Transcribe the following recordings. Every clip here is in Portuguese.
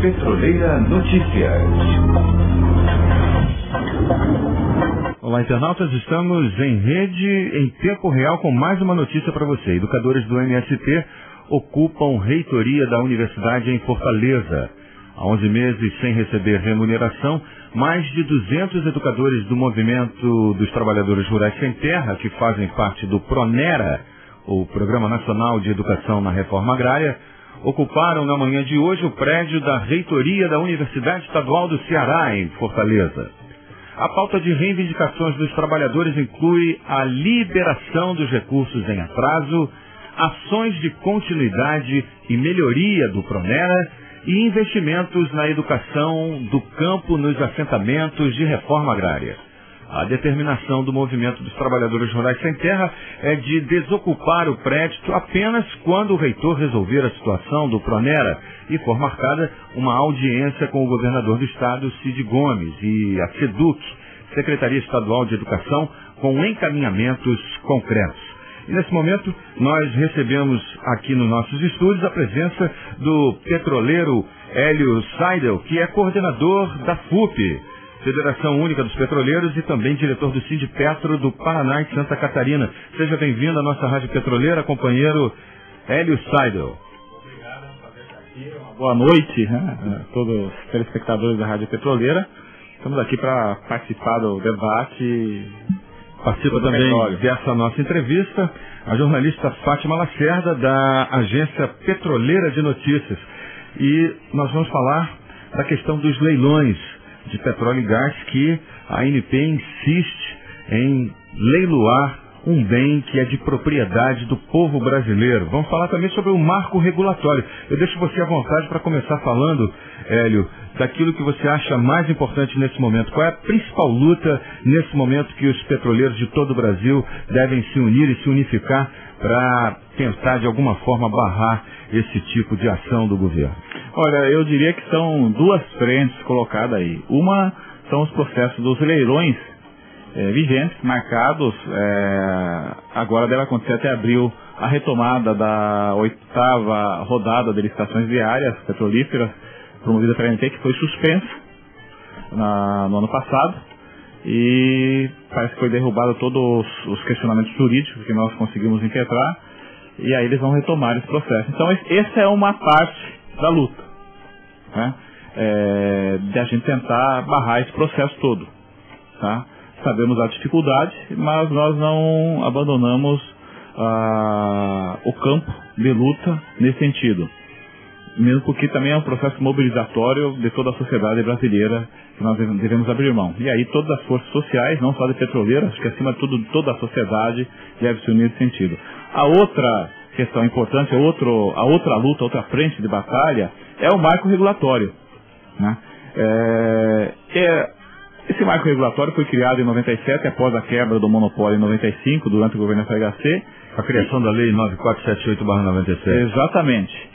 Petroleira Notícias. Olá, internautas, estamos em rede em tempo real com mais uma notícia para você. Educadores do MST ocupam reitoria da universidade em Fortaleza. Há 11 meses sem receber remuneração, mais de 200 educadores do Movimento dos Trabalhadores Rurais Sem Terra, que fazem parte do PRONERA, o Programa Nacional de Educação na Reforma Agrária, ocuparam na manhã de hoje o prédio da reitoria da Universidade Estadual do Ceará, em Fortaleza. A pauta de reivindicações dos trabalhadores inclui a liberação dos recursos em atraso, ações de continuidade e melhoria do PRONERA e investimentos na educação do campo nos assentamentos de reforma agrária. A determinação do Movimento dos Trabalhadores Rurais Sem Terra é de desocupar o prédio apenas quando o reitor resolver a situação do PRONERA e for marcada uma audiência com o governador do estado, Cid Gomes, e a SEDUC, Secretaria Estadual de Educação, com encaminhamentos concretos. E nesse momento nós recebemos aqui nos nossos estúdios a presença do petroleiro Hélio Seidel, que é coordenador da FUP, Federação Única dos Petroleiros, e também diretor do Sindipetro do Paraná e Santa Catarina. Seja bem-vindo à nossa Rádio Petroleira, companheiro Hélio Seidel. Obrigado, é um prazer estar aqui. Uma boa noite a todos os telespectadores da Rádio Petroleira. Estamos aqui para participar do debate. Participa também dessa nossa entrevista a jornalista Fátima Lacerda, da Agência Petroleira de Notícias. E nós vamos falar da questão dos leilões de petróleo e gás, que a ANP insiste em leiloar um bem que é de propriedade do povo brasileiro. Vamos falar também sobre o marco regulatório. Eu deixo você à vontade para começar falando, Hélio, daquilo que você acha mais importante nesse momento. Qual é a principal luta nesse momento que os petroleiros de todo o Brasil devem se unir e se unificar para tentar de alguma forma barrar esse tipo de ação do governo? Olha, eu diria que são duas frentes colocadas aí. Uma são os processos dos leilões vigentes, marcados, agora deve acontecer até abril, a retomada da 8ª rodada de licitações diárias petrolíferas, promovida pela ANP, que foi suspensa no ano passado, e parece que foi derrubado todos os questionamentos jurídicos que nós conseguimos impetrar, e aí eles vão retomar esse processo. Então essa é uma parte da luta, né? De a gente tentar barrar esse processo todo, tá? Sabemos a dificuldade, mas nós não abandonamos o campo de luta nesse sentido. Mesmo porque também é um processo mobilizatório de toda a sociedade brasileira que nós devemos abrir mão. E aí todas as forças sociais, não só de petroleiros, acho que acima de tudo toda a sociedade deve se unir nesse sentido. A outra questão importante, a outra luta, a outra frente de batalha é o marco regulatório, né? Esse marco regulatório foi criado em 97, após a quebra do monopólio em 95, durante o governo FHC. A criação da Lei 9478/97. Exatamente.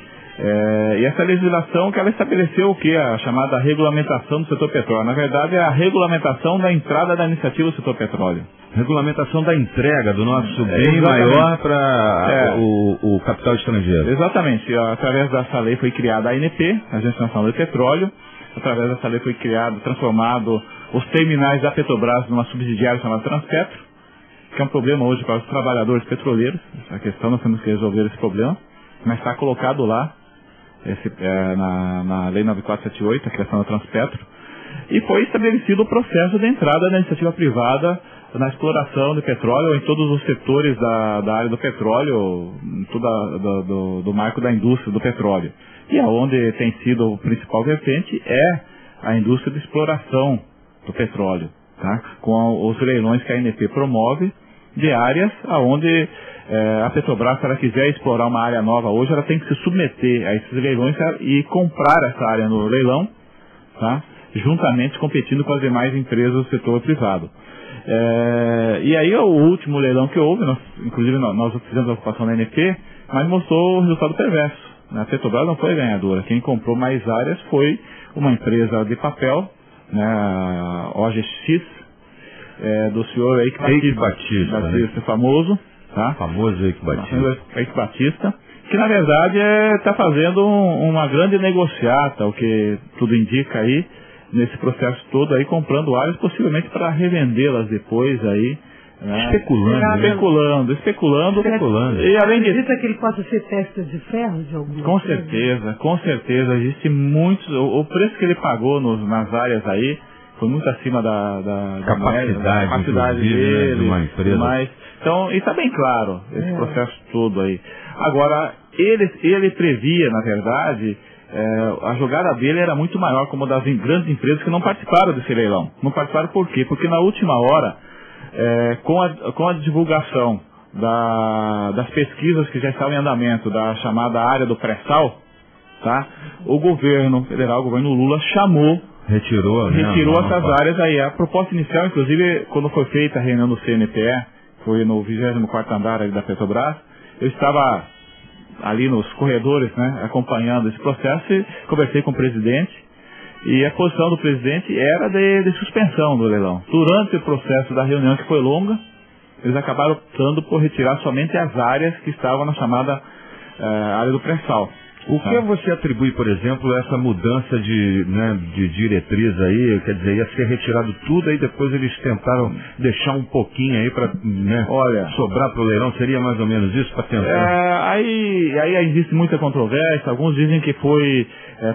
E essa legislação que ela estabeleceu o que? A chamada regulamentação do setor petróleo. Na verdade, é a regulamentação da entrada da iniciativa do setor petróleo. Regulamentação da entrega do nosso bem maior para o capital estrangeiro. Exatamente. Através dessa lei foi criada a ANP, a Agência Nacional do Petróleo. Através dessa lei foi transformado os terminais da Petrobras numa subsidiária chamada Transpetro, que é um problema hoje para os trabalhadores petroleiros. Essa questão, nós temos que resolver esse problema, mas está colocado lá na Lei 9478, a criação da Transpetro, e foi estabelecido o processo de entrada da iniciativa privada na exploração de petróleo em todos os setores da área do petróleo, do marco da indústria do petróleo. E aonde tem sido o principal vertente é a indústria de exploração do petróleo, tá? Com os leilões que a ANP promove de áreas aonde a Petrobras, se ela quiser explorar uma área nova hoje, ela tem que se submeter a esses leilões e comprar essa área no leilão, tá? Juntamente competindo com as demais empresas do setor privado. E aí o último leilão que houve, inclusive nós fizemos a ocupação da ANP, mas mostrou o resultado perverso. A Petrobras não foi ganhadora. Quem comprou mais áreas foi uma empresa de papel, né, a OGX, do senhor Eike Batista, famoso, tá? Famoso Eike Batista. Eike Batista, que na verdade está fazendo uma grande negociata, o que tudo indica aí, nesse processo todo aí, comprando áreas possivelmente para revendê-las depois aí, né? Especulando. E além disso, acredita que ele possa ser testa de ferro de alguma coisa? Com certeza, existe muitos, o preço que ele pagou nas áreas aí foi muito acima da capacidade dele, de uma empresa. Mas, então, e está bem claro esse processo todo aí. Agora, ele previa, na verdade, a jogada dele era muito maior como das grandes empresas que não participaram desse leilão. Não participaram por quê? Porque na última hora, com a divulgação das pesquisas que já estavam em andamento, da chamada área do pré-sal, tá? O governo federal, o governo Lula, retirou essas áreas aí. A proposta inicial, inclusive, quando foi feita a reunião do CNPE, foi no 24º andar ali da Petrobras, eu estava ali nos corredores, né, acompanhando esse processo e conversei com o presidente, e a posição do presidente era de suspensão do leilão. Durante o processo da reunião, que foi longa, eles acabaram optando por retirar somente as áreas que estavam na chamada área do pré-sal. O que você atribui, por exemplo, a essa mudança de diretriz aí? Quer dizer, ia ser retirado tudo, aí depois eles tentaram deixar um pouquinho aí para sobrar para o leilão. Seria mais ou menos isso para tentar? Aí existe muita controvérsia. Alguns dizem que foi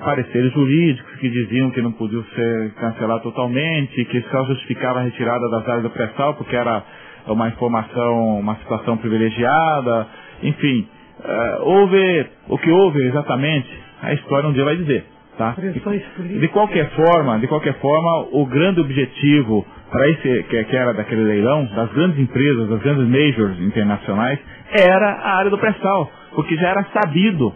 pareceres jurídicos que diziam que não podia ser cancelado totalmente, que só justificava a retirada das áreas do pré-sal porque era uma informação, uma situação privilegiada, enfim. O que houve exatamente, a história um dia vai dizer, tá? De qualquer forma, o grande objetivo para esse que era daquele leilão, das grandes empresas, das grandes majors internacionais, era a área do pré-sal, porque já era sabido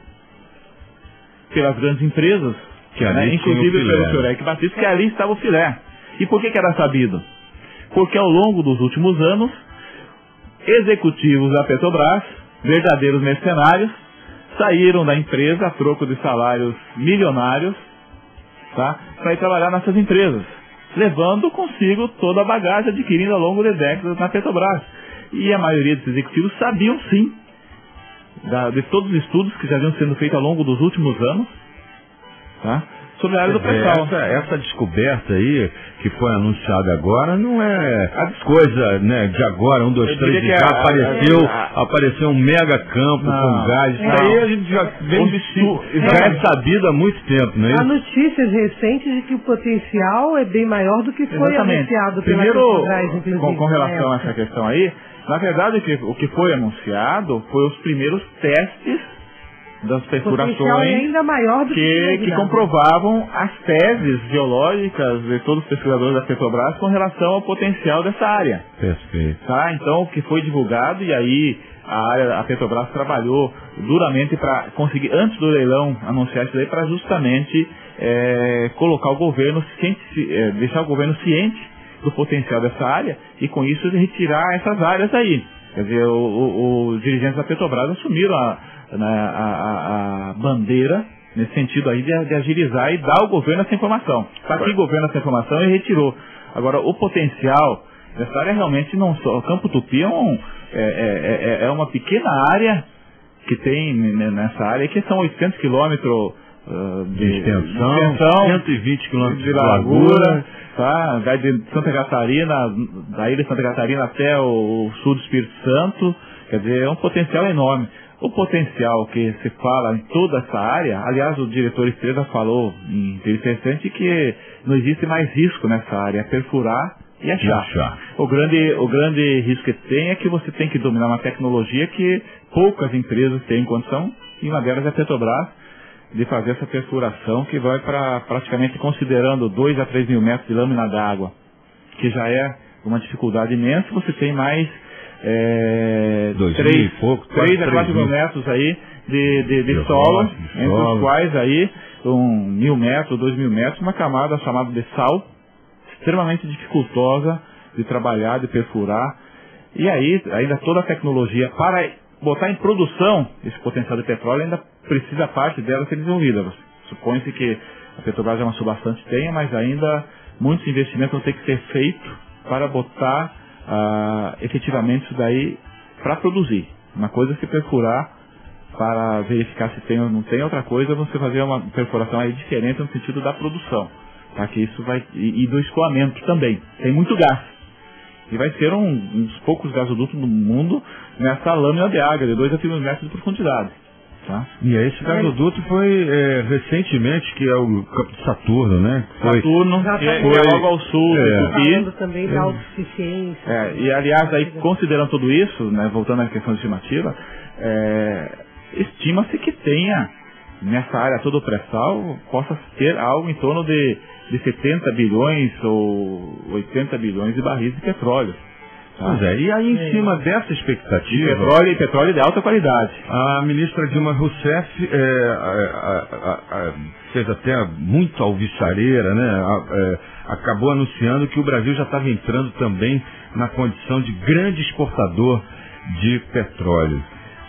pelas grandes empresas, que ali inclusive pelo Sr. Eric Batista, que ali estava o filé. E por que era sabido? Porque ao longo dos últimos anos, executivos da Petrobras, verdadeiros mercenários, saíram da empresa a troco de salários milionários, tá, para ir trabalhar nessas empresas, levando consigo toda a bagagem adquirida ao longo de décadas na Petrobras. E a maioria dos executivos sabiam sim, de todos os estudos que já vinham sendo feitos ao longo dos últimos anos, tá, sobre a área do pré-sal. Essa descoberta aí, que foi anunciada agora, não é a coisa, né, de agora, 1, 2, 3, já apareceu um mega campo com gás. Isso aí a gente já é sabido há muito tempo, não é isso? Há notícias recentes de que o potencial é bem maior do que foi anunciado pela Petrobras, inclusive. Com relação a essa questão aí, na verdade o que foi anunciado foi os primeiros testes das perfurações ainda maior do que comprovavam as teses geológicas de todos os pesquisadores da Petrobras com relação ao potencial dessa área. Perfeito. Tá? Então, o que foi divulgado, e aí a Petrobras trabalhou duramente para conseguir, antes do leilão, anunciar isso daí, para justamente colocar o governo, deixar o governo ciente do potencial dessa área e, com isso, retirar essas áreas aí. Quer dizer, os dirigentes da Petrobras assumiram a bandeira nesse sentido aí de agilizar e dar ao governo essa informação. Está aqui o governo essa informação e retirou. Agora, o potencial dessa área realmente não só. O Campo Tupi é uma pequena área que tem nessa área, que são 800 quilômetros de extensão, 120 quilômetros de largura, tá? Vai de Santa Catarina, da ilha de Santa Catarina até o sul do Espírito Santo. Quer dizer, é um potencial enorme. O potencial que se fala em toda essa área, aliás, o diretor Estrela falou em entrevista recente que não existe mais risco nessa área, é perfurar e achar. O grande risco que tem é que você tem que dominar uma tecnologia que poucas empresas têm condição, e uma delas é a Petrobras, de fazer essa perfuração que vai para praticamente, considerando 2 a 3 mil metros de lâmina d'água, que já é uma dificuldade imensa. Você tem mais 3 a 4 mil metros aí de solo, entre os quais aí 1.000 metros, 2.000 metros, uma camada chamada de sal, extremamente dificultosa de trabalhar, de perfurar. E aí, ainda toda a tecnologia para botar em produção esse potencial de petróleo, ainda precisa parte dela ser desenvolvida. Supõe-se que a Petrobras já amassou bastante, mas ainda muitos investimentos vão ter que ser feitos para botar efetivamente isso daí para produzir. Uma coisa é se perfurar para verificar se tem ou não tem. Outra coisa é você fazer uma perfuração aí diferente no sentido da produção, tá? Que isso vai, e do escoamento também. Tem muito gás. E vai ser um dos poucos gasodutos do mundo nessa lâmina de água, de 2 a 3 metros de profundidade. Tá? E esse gasoduto foi recentemente, que é o Campo de Saturno, né? Saturno, que é logo ao sul do Tupi. Falando também da autossuficiência. E aliás, aí, considerando tudo isso, né, voltando à questão estimativa, estima-se que tenha, nessa área toda o pré-sal, possa ter algo em torno de 70 bilhões ou 80 bilhões de barris de petróleo. Pois e aí em cima dessa expectativa... Petróleo de alta qualidade. A ministra Dilma Rousseff fez até muito alvissareira, né? Acabou anunciando que o Brasil já estava entrando também na condição de grande exportador de petróleo.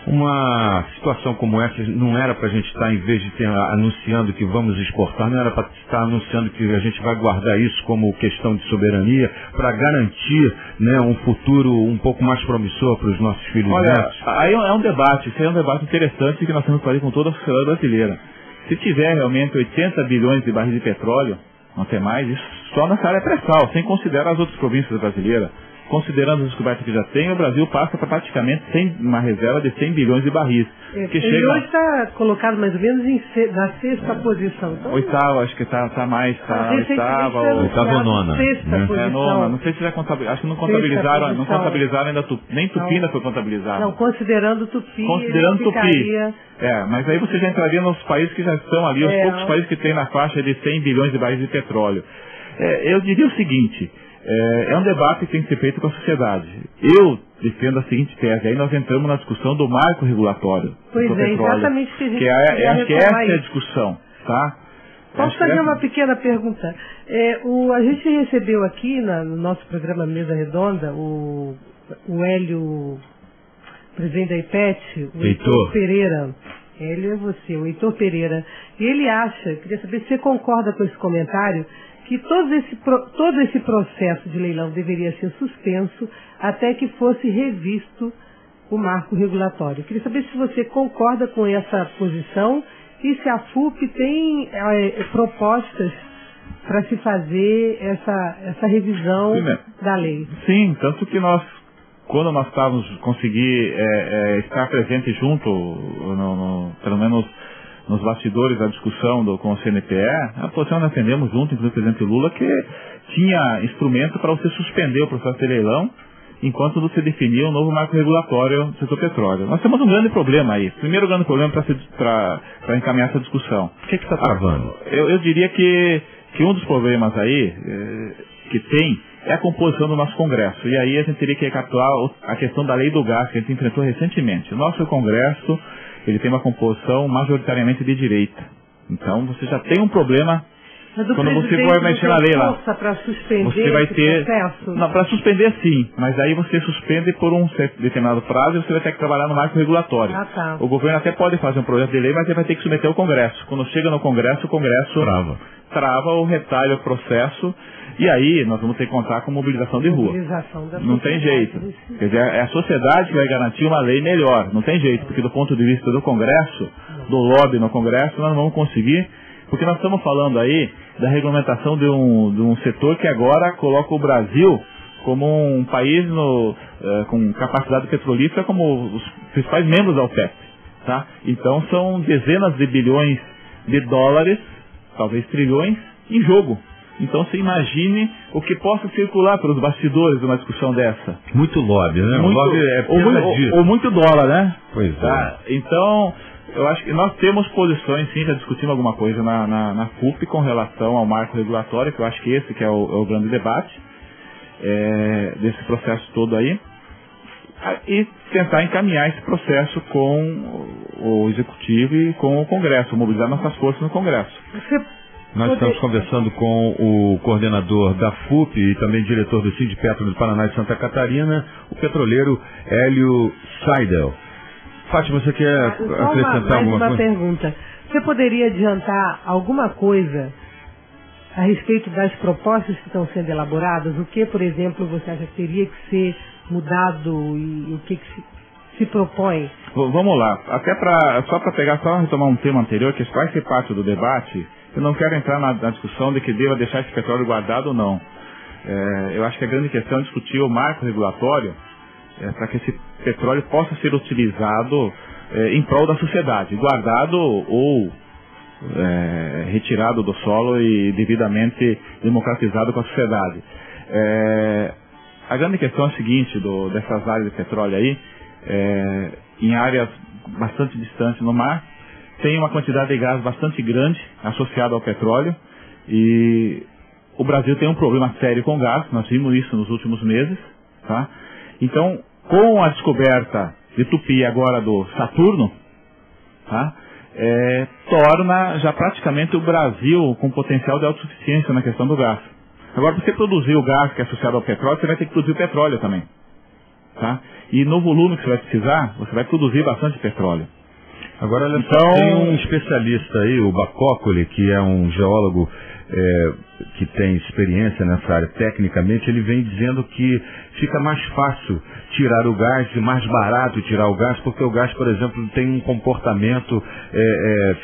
Uma situação como essa não era para a gente estar, em vez de estar anunciando que vamos exportar, não era para estar anunciando que a gente vai guardar isso como questão de soberania, para garantir, né, um futuro um pouco mais promissor para os nossos filhos e netos? Aí é um debate, isso é um debate interessante que nós temos que fazer com toda a sociedade brasileira. Se tiver realmente 80 bilhões de barris de petróleo, não tem mais, isso só nessa área pré-sal, sem considerar as outras províncias brasileiras. Considerando as descobertas que já tem, o Brasil passa para praticamente uma reserva de 100 bilhões de barris. Ele hoje está colocado mais ou menos na 6ª posição. Então, 8ª, acho que está mais, está 8ª ou 9ª. 6ª posição. 9ª, não sei se já contabilizaram, acho que não contabilizaram ainda Tupi, nem Tupi ainda foi contabilizado. Não, considerando Tupi. Considerando Tupi. Mas aí você já entraria nos países que já estão ali, os poucos países que têm na faixa de 100 bilhões de barris de petróleo. Eu diria o seguinte... É um debate que tem que ser feito com a sociedade. Eu defendo a seguinte tese, aí nós entramos na discussão do marco regulatório. Pois é, exatamente o que a gente acho que essa é a discussão, tá? Posso fazer uma pequena pergunta? A gente recebeu aqui no nosso programa Mesa Redonda o Hélio, presidente da IPET, o Heitor Pereira. Hélio é você, o Heitor Pereira. E ele queria saber se você concorda com esse comentário, que todo esse processo de leilão deveria ser suspenso até que fosse revisto o marco regulatório. Eu queria saber se você concorda com essa posição e se a FUP tem propostas para se fazer essa revisão da lei. Sim, tanto que quando nós estávamos conseguir estar presente junto, pelo menos nos bastidores da discussão com o CNPE, a posição nós entendemos junto, inclusive o presidente Lula, que tinha instrumento para você suspender o processo de leilão enquanto você definia um novo marco regulatório do setor petróleo. Nós temos um grande problema aí. Primeiro grande problema para encaminhar essa discussão. O que está travando? Eu diria que um dos problemas aí que tem é a composição do nosso Congresso. E aí a gente teria que recapitular a questão da lei do gás que a gente enfrentou recentemente. O nosso Congresso, ele tem uma composição majoritariamente de direita. Então você já tem um problema quando você vai mexer na lei lá. Você vai ter... Não, para suspender sim, mas aí você suspende por um determinado prazo e você vai ter que trabalhar no marco regulatório. O governo até pode fazer um projeto de lei, mas ele vai ter que submeter ao Congresso. Quando chega no Congresso, o Congresso trava ou retalha o processo. E aí nós vamos ter que contar com mobilização de rua. Não tem jeito. Quer dizer, é a sociedade que vai garantir uma lei melhor. Não tem jeito, porque do ponto de vista do Congresso, do lobby no Congresso, nós não vamos conseguir, porque nós estamos falando aí da regulamentação de um setor que agora coloca o Brasil como um país com capacidade petrolífera como os principais membros da OPEP. Tá? Então são dezenas de bilhões de dólares, talvez trilhões, em jogo. Então você imagine o que possa circular pelos bastidores de uma discussão dessa. Muito lobby, né? Ou muito dólar, né? Pois tá? Então, eu acho que nós temos posições, sim, já discutimos alguma coisa na FUP com relação ao marco regulatório, que eu acho que esse que é o grande debate desse processo todo aí. E tentar encaminhar esse processo com o Executivo e com o Congresso, mobilizar nossas forças no Congresso. Nós estamos conversando com o coordenador da FUP e também diretor do Sindipetro do Paraná e Santa Catarina, o petroleiro Hélio Seidel. Fátima, você quer acrescentar alguma coisa? Uma pergunta. Você poderia adiantar alguma coisa a respeito das propostas que estão sendo elaboradas? O que, por exemplo, você acha que teria que ser mudado e o que se propõe? Vamos lá, só para retomar um tema anterior, que vai ser parte do debate, eu não quero entrar na discussão de que deva deixar esse petróleo guardado ou não. Eu acho que a grande questão é discutir o marco regulatório para que esse petróleo possa ser utilizado em prol da sociedade, guardado ou retirado do solo e devidamente democratizado com a sociedade. A grande questão é a seguinte, dessas áreas de petróleo aí, em áreas bastante distantes no mar, tem uma quantidade de gás bastante grande associada ao petróleo, e o Brasil tem um problema sério com gás, nós vimos isso nos últimos meses, tá? Então, com a descoberta de Tupi agora do Saturno, tá? Torna já praticamente o Brasil com potencial de autossuficiência na questão do gás. Agora, para você produzir o gás que é associado ao petróleo, você vai ter que produzir o petróleo também, tá? E no volume que você vai precisar, você vai produzir bastante petróleo. Agora, olha só, tem um especialista aí, o Bacócoli, que é um geólogo que tem experiência nessa área tecnicamente, ele vem dizendo que fica mais fácil tirar o gás e mais barato tirar o gás, porque o gás, por exemplo, tem um comportamento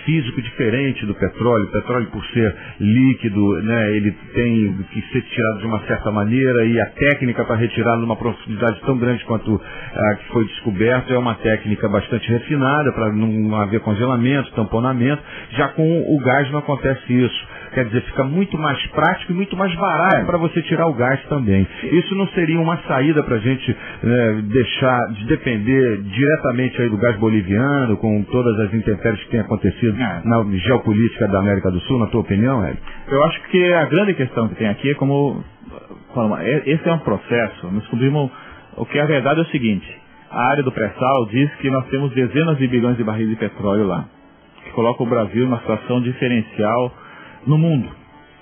físico diferente do petróleo. O petróleo, por ser líquido, né, ele tem que ser tirado de uma certa maneira, e a técnica para retirá-lo numa profundidade tão grande quanto a que foi descoberta é uma técnica bastante refinada, para não haver congelamento, tamponamento. Já com o gás não acontece isso. Quer dizer, fica muito mais prático e muito mais barato para você tirar o gás também. Isso não seria uma saída para a gente deixar de depender diretamente aí do gás boliviano, com todas as intempéries que têm acontecido na geopolítica da América do Sul, na tua opinião, Hélio? Eu acho que a grande questão que tem aqui é como... Esse é um processo, nós descobrimos o que a verdade é o seguinte: a área do pré-sal diz que nós temos dezenas de bilhões de barris de petróleo lá, que coloca o Brasil numa situação diferencial no mundo.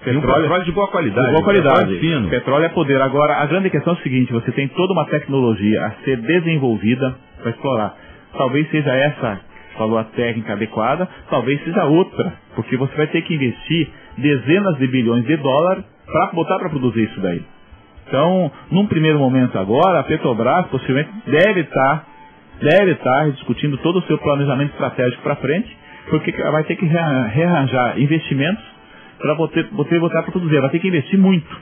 Petróleo de boa qualidade. De boa qualidade. Fino. Petróleo é poder. Agora, a grande questão é o seguinte: você tem toda uma tecnologia a ser desenvolvida para explorar. Talvez seja essa, falou, a técnica adequada, talvez seja outra, porque você vai ter que investir dezenas de bilhões de dólares para botar para produzir isso daí. Então, num primeiro momento agora, a Petrobras possivelmente deve estar discutindo todo o seu planejamento estratégico para frente, porque vai ter que rearranjar investimentos para botar para produzir. Vai ter que investir muito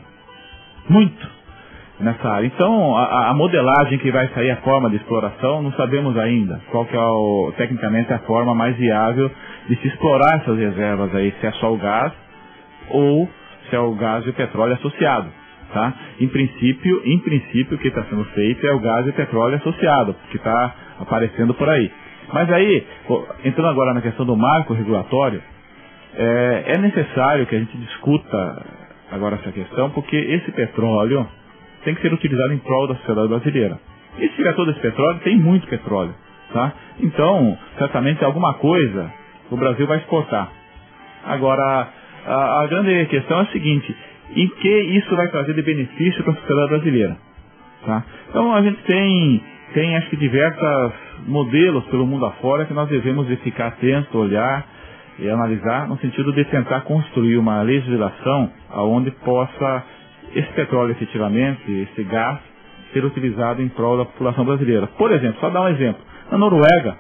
nessa área. Então, a modelagem que vai sair, a forma de exploração, não sabemos ainda qual que é tecnicamente a forma mais viável de se explorar essas reservas aí, se é só o gás ou se é o gás e o petróleo associado, tá? Em princípio, o que está sendo feito é o gás e o petróleo associado, que está aparecendo por aí. Mas aí, entrando agora na questão do marco regulatório, é necessário que a gente discuta agora essa questão, porque esse petróleo tem que ser utilizado em prol da sociedade brasileira. E se tiver todo esse petróleo, tem muito petróleo, tá? Então, certamente alguma coisa o Brasil vai exportar. Agora, a grande questão é a seguinte: em que isso vai trazer de benefício para a sociedade brasileira, tá? Então, a gente tem acho que diversos modelos pelo mundo afora que nós devemos de ficar atentos, olhar e analisar, no sentido de tentar construir uma legislação onde possa esse petróleo efetivamente, esse gás, ser utilizado em prol da população brasileira. Por exemplo, só dar um exemplo: na Noruega,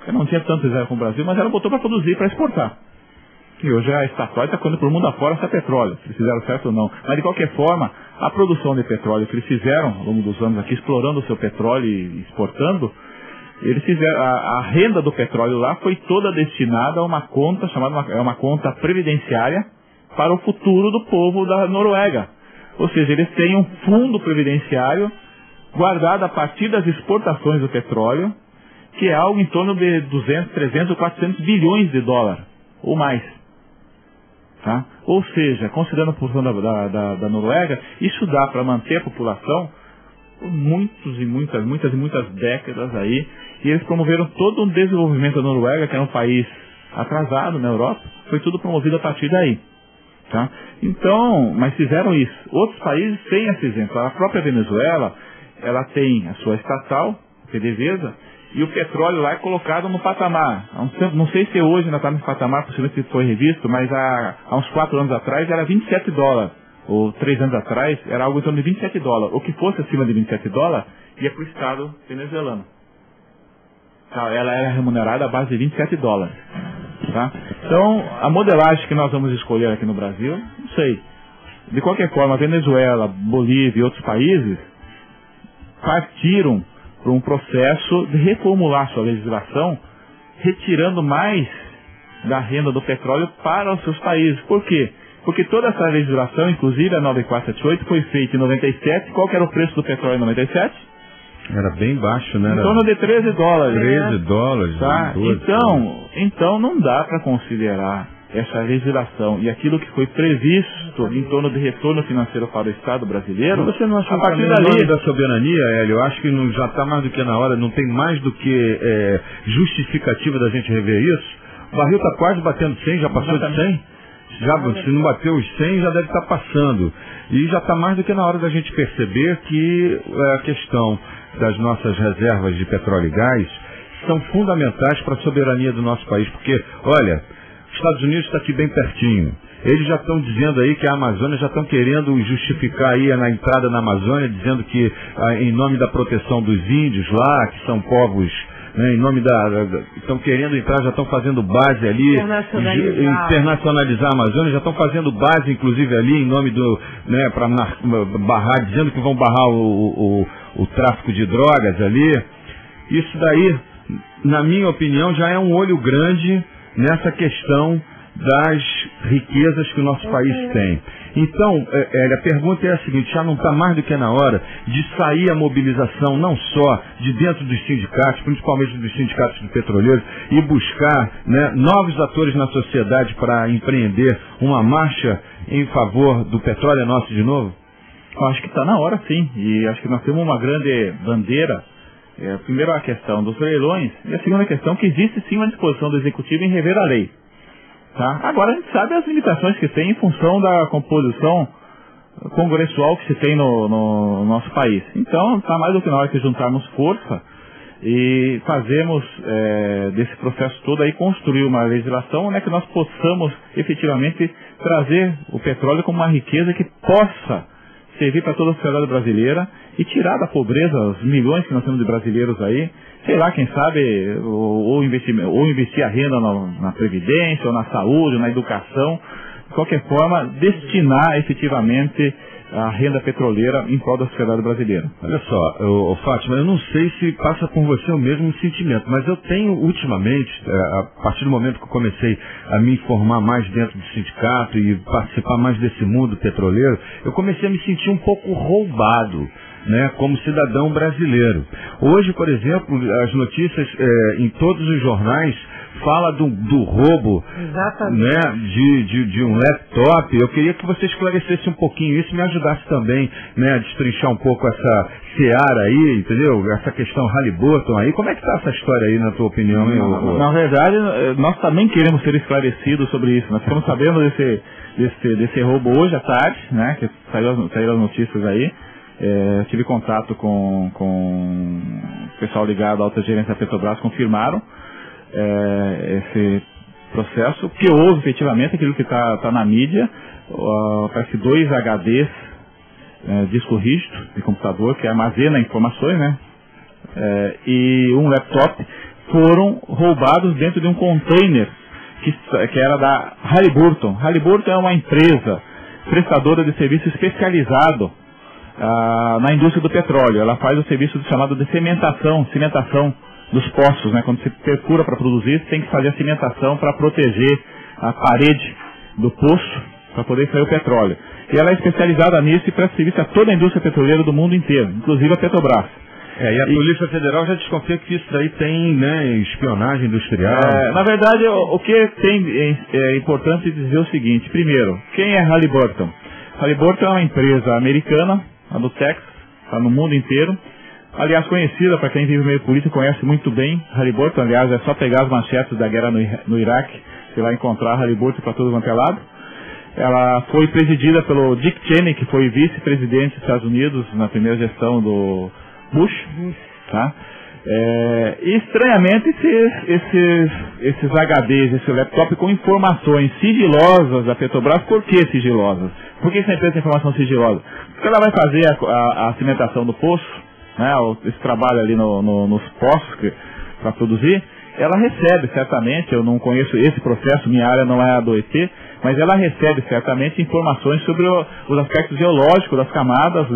que não tinha tanto reserva como o Brasil, mas ela botou para produzir, para exportar. E hoje a Statoil está correndo pelo mundo afora essa petróleo, se eles fizeram certo ou não. Mas de qualquer forma, a produção de petróleo que eles fizeram ao longo dos anos aqui, explorando o seu petróleo e exportando, eles fizeram, a renda do petróleo lá foi toda destinada a uma conta chamada uma conta previdenciária para o futuro do povo da Noruega. Ou seja, eles têm um fundo previdenciário guardado a partir das exportações do petróleo, que é algo em torno de 200, 300 ou 400 bilhões de dólares, ou mais. Tá? Ou seja, considerando a posição da Noruega, isso dá para manter a população por muitas décadas aí, e eles promoveram todo um desenvolvimento da Noruega, que era um país atrasado na Europa, foi tudo promovido a partir daí. Tá? Então, mas fizeram isso. Outros países têm esse exemplo. A própria Venezuela, ela tem a sua estatal, PDVSA, e o petróleo lá é colocado no patamar. Não sei se hoje ainda está nesse patamar, possivelmente foi revisto, mas há uns 4 anos atrás era 27 dólares, ou 3 anos atrás era algo em torno de 27 dólares. O que fosse acima de 27 dólares ia para o Estado venezuelano. ela era remunerada à base de 27 dólares. Tá? Então, a modelagem que nós vamos escolher aqui no Brasil, não sei. De qualquer forma, a Venezuela, Bolívia e outros países partiram para um processo de reformular sua legislação, retirando mais da renda do petróleo para os seus países. Por quê? Porque toda essa legislação, inclusive a 9478, foi feita em 97. Qual que era o preço do petróleo em 97? Era bem baixo, né? Em torno de 13 dólares. 13 dólares. Tá? 12, então não dá para considerar essa legislação e aquilo que foi previsto em torno de retorno financeiro para o Estado brasileiro. Você não acha a partir dali da soberania, Hélio? Eu acho que não, já está mais do que na hora, não tem mais do que justificativa da gente rever isso. O barril está quase batendo 100, já passou de 100? Se não bateu os 100, já deve estar passando. E já está mais do que na hora da gente perceber que a questão das nossas reservas de petróleo e gás são fundamentais para a soberania do nosso país. Porque, olha, os Estados Unidos está aqui bem pertinho. Eles já estão dizendo aí que a Amazônia, já estão querendo justificar aí na entrada na Amazônia, dizendo que em nome da proteção dos índios lá, que são povos, né, em nome estão querendo entrar, já estão fazendo base ali, internacionalizar a Amazônia, já estão fazendo base inclusive ali em nome do, né, para barrar, dizendo que vão barrar o tráfico de drogas ali. Isso daí, na minha opinião, já é um olho grande nessa questão das riquezas que o nosso país tem. Então, a pergunta é a seguinte: já não está mais do que na hora de sair a mobilização, não só de dentro dos sindicatos, principalmente dos sindicatos de petroleiros, e buscar, né, novos atores na sociedade para empreender uma marcha em favor do petróleo é nosso de novo? Eu acho que está na hora, sim. E acho que nós temos uma grande bandeira. Primeiro a questão dos leilões, e a segunda questão que existe sim uma disposição do Executivo em rever a lei. Tá? Agora a gente sabe as limitações que tem em função da composição congressual que se tem no nosso país. Então está mais do que na hora de juntarmos força e fazermos desse processo todo aí construir uma legislação, né, que nós possamos efetivamente trazer o petróleo como uma riqueza que possa servir para toda a sociedade brasileira e tirar da pobreza os milhões que nós temos de brasileiros aí, sei lá, quem sabe, ou investir a renda na previdência, ou na saúde, ou na educação, de qualquer forma, destinar efetivamente a renda petroleira em prol da sociedade brasileira. Olha só, Fátima, eu não sei se passa por você o mesmo sentimento, mas eu tenho ultimamente, a partir do momento que eu comecei a me informar mais dentro do sindicato e participar mais desse mundo petroleiro, eu comecei a me sentir um pouco roubado, né, como cidadão brasileiro. Hoje, por exemplo, as notícias em todos os jornais fala do roubo, né, de um laptop. Eu queria que você esclarecesse um pouquinho isso e me ajudasse também, né, a destrinchar um pouco essa seara aí, entendeu? Essa questão Halliburton aí. Como é que está essa história aí, na tua opinião? Na verdade, nós também queremos ser esclarecidos sobre isso. Nós estamos sabendo desse roubo hoje à tarde, né, que saíram as notícias aí. Tive contato com o pessoal ligado à alta gerência da Petrobras, confirmaram esse processo, que houve efetivamente aquilo que está na mídia, parece que 2 HDs, disco rígido de computador, que armazena informações, né, e um laptop, foram roubados dentro de um container que era da Halliburton. Halliburton é uma empresa prestadora de serviço especializado na indústria do petróleo. Ela faz o serviço chamado de cimentação dos poços, né? Quando se perfura para produzir, tem que fazer a cimentação para proteger a parede do poço, para poder sair o petróleo. E ela é especializada nisso e presta serviço a toda a indústria petroleira do mundo inteiro, inclusive a Petrobras. E a Polícia Federal já desconfia que isso daí tem, né, espionagem industrial. Na verdade, o que tem é importante dizer o seguinte: primeiro, quem é Halliburton? Halliburton é uma empresa americana, a do Texas, está no mundo inteiro. Aliás, conhecida, para quem vive no meio político, conhece muito bem Halliburton. Aliás, é só pegar as manchetes da guerra no Iraque, você vai encontrar Halliburton para todo quanto é lado. Ela foi presidida pelo Dick Cheney, que foi vice-presidente dos Estados Unidos na primeira gestão do Bush. Tá? E estranhamente esses HDs, esse laptop com informações sigilosas da Petrobras. Por que sigilosas? Por que essa empresa tem informação sigilosa? Porque ela vai fazer a cimentação do poço, né, esse trabalho ali nos poços, para produzir, ela recebe certamente, eu não conheço esse processo, minha área não é a do ET, mas ela recebe certamente informações sobre os aspectos geológicos das camadas,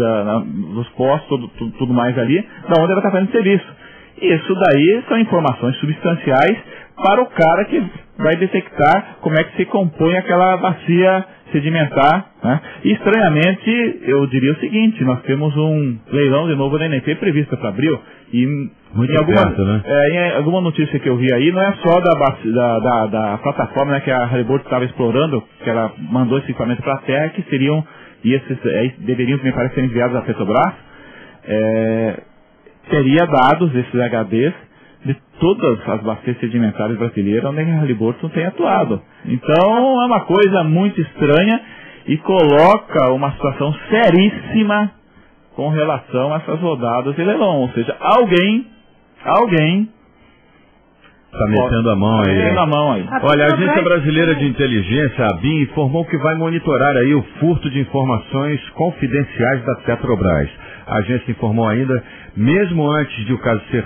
dos postos, tudo mais ali, da onde ela está fazendo serviço. Isso daí são informações substanciais para o cara que vai detectar como é que se compõe aquela bacia sedimentar, né? E, estranhamente, eu diria o seguinte, nós temos um leilão de novo da NP previsto para abril, e em alguma notícia que eu vi aí, não é só da plataforma, né, que a Halliburton estava explorando, que ela mandou esse equipamento para a terra, que seriam, e esses deveriam, me parece, ser enviados à Petrobras, teria dados, esses HDs, de todas as bacias sedimentares brasileiras onde a Halliburton tem atuado. Então é uma coisa muito estranha e coloca uma situação seríssima com relação a essas rodadas de leilão. Ou seja, alguém está metendo a mão aí. Olha, a Agência Brasileira de Inteligência, a ABIN, informou que vai monitorar aí o furto de informações confidenciais da Petrobras. A agência informou ainda, mesmo antes de o caso ser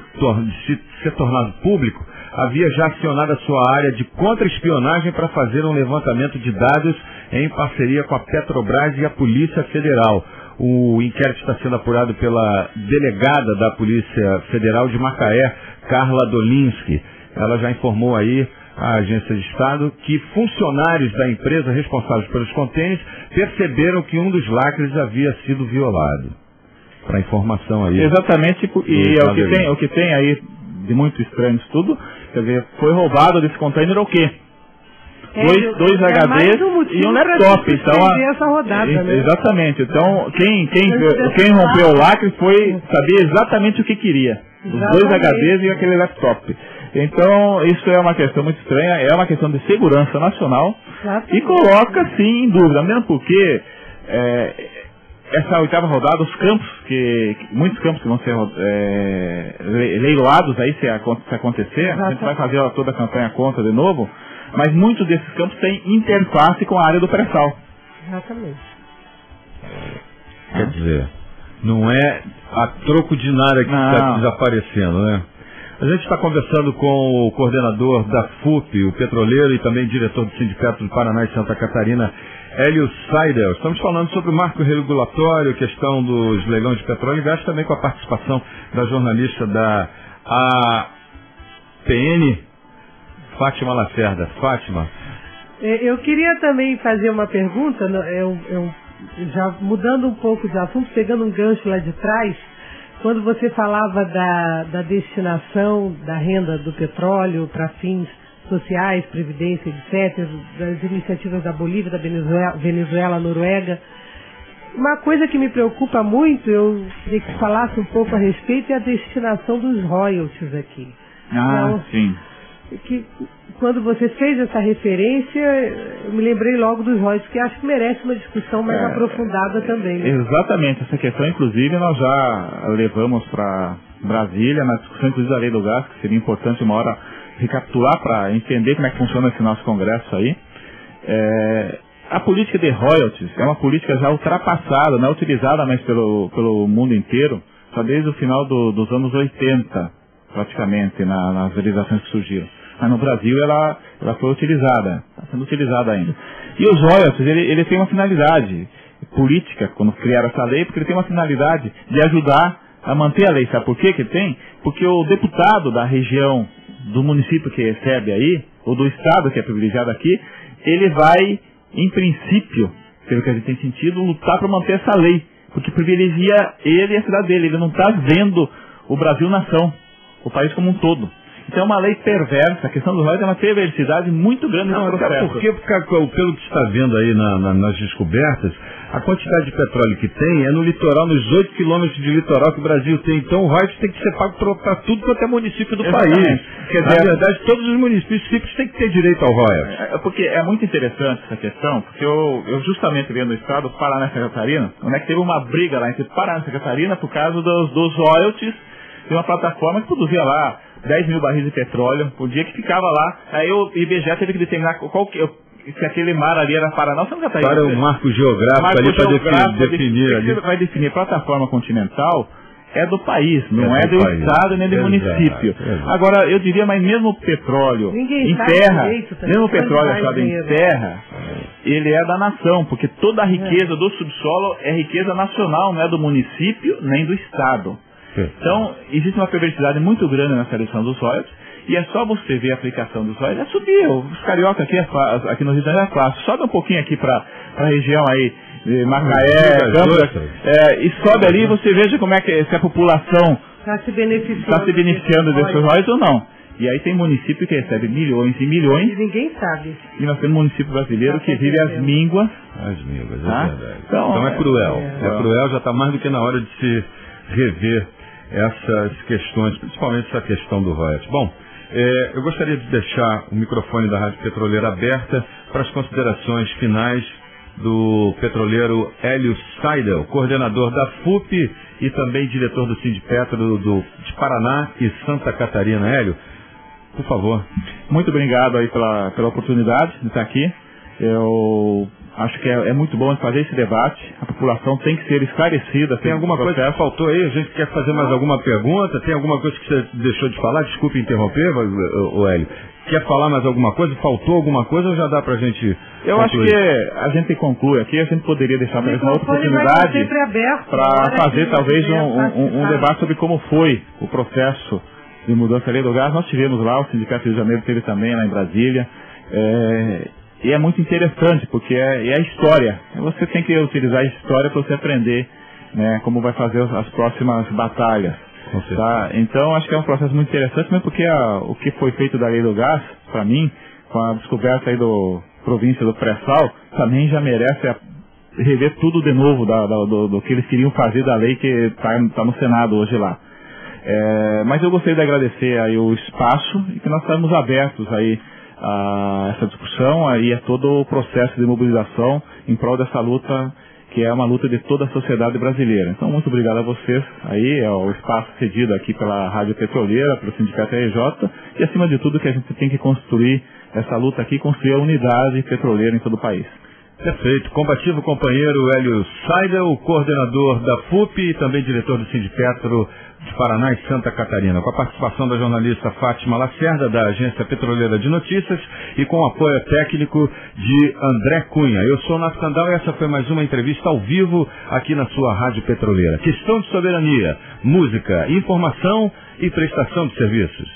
tornado público, havia já acionado a sua área de contra-espionagem para fazer um levantamento de dados em parceria com a Petrobras e a Polícia Federal. O inquérito está sendo apurado pela delegada da Polícia Federal de Macaé, Carla Dolinski. Ela já informou aí à Agência de Estado que funcionários da empresa responsáveis pelos contêineres perceberam que um dos lacres havia sido violado. Para informação aí. Exatamente, e o que tem aí de muito estranho isso tudo, quer dizer, foi roubado desse container o quê? Dois HDs e um laptop. Então, essa rodada, né? Exatamente. Então, quem rompeu o lacre sabia exatamente o que queria. Os dois HDs e aquele laptop. Então, isso é uma questão muito estranha, é uma questão de segurança nacional. Exatamente. E coloca, sim, em dúvida, mesmo porque essa oitava rodada, os campos, muitos campos que vão ser leiloados aí, se acontecer, exatamente. A gente vai fazer toda a campanha contra de novo, mas muitos desses campos têm interface com a área do pré-sal. Exatamente. Quer dizer, não é a troco de nada que está desaparecendo, né? A gente está conversando com o coordenador da FUP, o petroleiro, e também diretor do Sindicato do Paraná e Santa Catarina, Hélio Seidel. Estamos falando sobre o marco regulatório, questão dos leilões de petróleo e gás, também com a participação da jornalista da APN, Fátima Lacerda. Fátima. Eu queria também fazer uma pergunta, já mudando um pouco de assunto, pegando um gancho lá de trás, quando você falava da destinação da renda do petróleo para fins sociais, previdência, etc., das iniciativas da Bolívia, da Venezuela, Noruega. Uma coisa que me preocupa muito, eu queria que falasse um pouco a respeito, é a destinação dos royalties aqui. Então, sim. Quando você fez essa referência, eu me lembrei logo dos royalties, que acho que merece uma discussão mais aprofundada também. Né? Exatamente, essa questão, inclusive, nós já levamos para Brasília, na discussão, inclusive, da lei do gás, que seria importante uma hora recapitular para entender como é que funciona esse nosso congresso aí. A política de royalties é uma política já ultrapassada, não é utilizada mais pelo mundo inteiro, só desde o final dos anos 80, praticamente, nas legislações que surgiram. Mas no Brasil ela foi utilizada, está sendo utilizada ainda. E os royalties, ele tem uma finalidade política, quando criaram essa lei, porque ele tem uma finalidade de ajudar a manter a lei. Sabe por quê que tem? Porque o deputado da região, do município que recebe aí, ou do estado que é privilegiado aqui, ele vai, em princípio, pelo que a gente tem sentido, lutar para manter essa lei, porque privilegia ele e a cidade dele. Ele não está vendo o Brasil nação, o país como um todo. Então é uma lei perversa, a questão do royalties é uma perversidade muito grande nesse processo. Até porque, pelo que está vendo aí nas descobertas, a quantidade de petróleo que tem é no litoral, nos 8 quilômetros de litoral que o Brasil tem. Então o royalties tem que ser pago para tudo quanto é município do país. Quer dizer, na verdade, todos os municípios têm que ter direito ao royalties. Porque é muito interessante essa questão, porque eu justamente venho do estado, Paraná e Santa Catarina, onde é que teve uma briga lá entre Paraná e Santa Catarina por causa dos royalties de uma plataforma que produzia lá 10 mil barris de petróleo por dia, que ficava lá. Aí o IBGE teve que determinar se aquele mar ali era Paraná ou Santa Catarina. Para o marco geográfico ali para definir. Vai definir plataforma continental, é do país, não é do estado nem do município. Agora, eu diria, mas mesmo o petróleo em terra, mesmo o petróleo achado em terra, ele é da nação, porque toda a riqueza do subsolo é riqueza nacional, não é do município nem do estado. Então, existe uma perversidade muito grande nessa eleição dos royalties, e é só você ver a aplicação dos royalties, é subir. Os carioca aqui no Rio de Janeiro é fácil. Sobe um pouquinho aqui para a região aí, de Macaé, Campos, e sobe ali e você veja como é que se a população está se beneficiando desses royalties ou não. E aí tem município que recebe milhões e milhões. E ninguém sabe. E nós temos um município brasileiro que vive as mínguas. As mínguas, é verdade. Então é cruel. É cruel, já está mais do que na hora de se rever essas questões, principalmente essa questão do royalties. Bom, eu gostaria de deixar o microfone da Rádio Petroleira aberta para as considerações finais do petroleiro Hélio Seidel, coordenador da FUP e também diretor do Sindipetro de Paraná e Santa Catarina. Hélio, por favor. Muito obrigado aí pela oportunidade de estar aqui. Eu acho que é muito bom fazer esse debate. A população tem que ser esclarecida. Tem alguma coisa que faltou aí? A gente quer fazer mais alguma pergunta? Tem alguma coisa que você deixou de falar? Desculpe interromper, o Hélio. Quer falar mais alguma coisa? Faltou alguma coisa ou já dá pra gente Eu concluir? Acho que a gente conclui aqui. A gente poderia deixar mais uma outra oportunidade para fazer talvez um debate sobre como foi o processo de mudança da lei do gás. Nós tivemos lá, o Sindicato Rio de Janeiro teve também lá em Brasília. E é muito interessante, porque é a história. Você tem que utilizar a história para você aprender, né, como vai fazer as próximas batalhas. Tá? Então, acho que é um processo muito interessante, mesmo porque o que foi feito da lei do gás, para mim, com a descoberta aí do província do pré-sal, também já merece rever tudo de novo do que eles queriam fazer da lei que está no Senado hoje lá. Mas eu gostaria de agradecer aí o espaço e que nós estamos abertos aí a essa discussão e a todo o processo de mobilização em prol dessa luta, que é uma luta de toda a sociedade brasileira. Então, muito obrigado a vocês. Aí é o espaço cedido aqui pela Rádio Petroleira, pelo Sindicato RJ, e acima de tudo que a gente tem que construir essa luta aqui, construir a unidade petroleira em todo o país. Perfeito. Combativo companheiro Hélio Seidel, coordenador da FUP e também diretor do Sindipetro de Paraná e Santa Catarina, com a participação da jornalista Fátima Lacerda, da Agência Petroleira de Notícias, e com o apoio técnico de André Cunha. Eu sou o Nath Candal e essa foi mais uma entrevista ao vivo aqui na sua Rádio Petroleira. Questão de soberania, música, informação e prestação de serviços.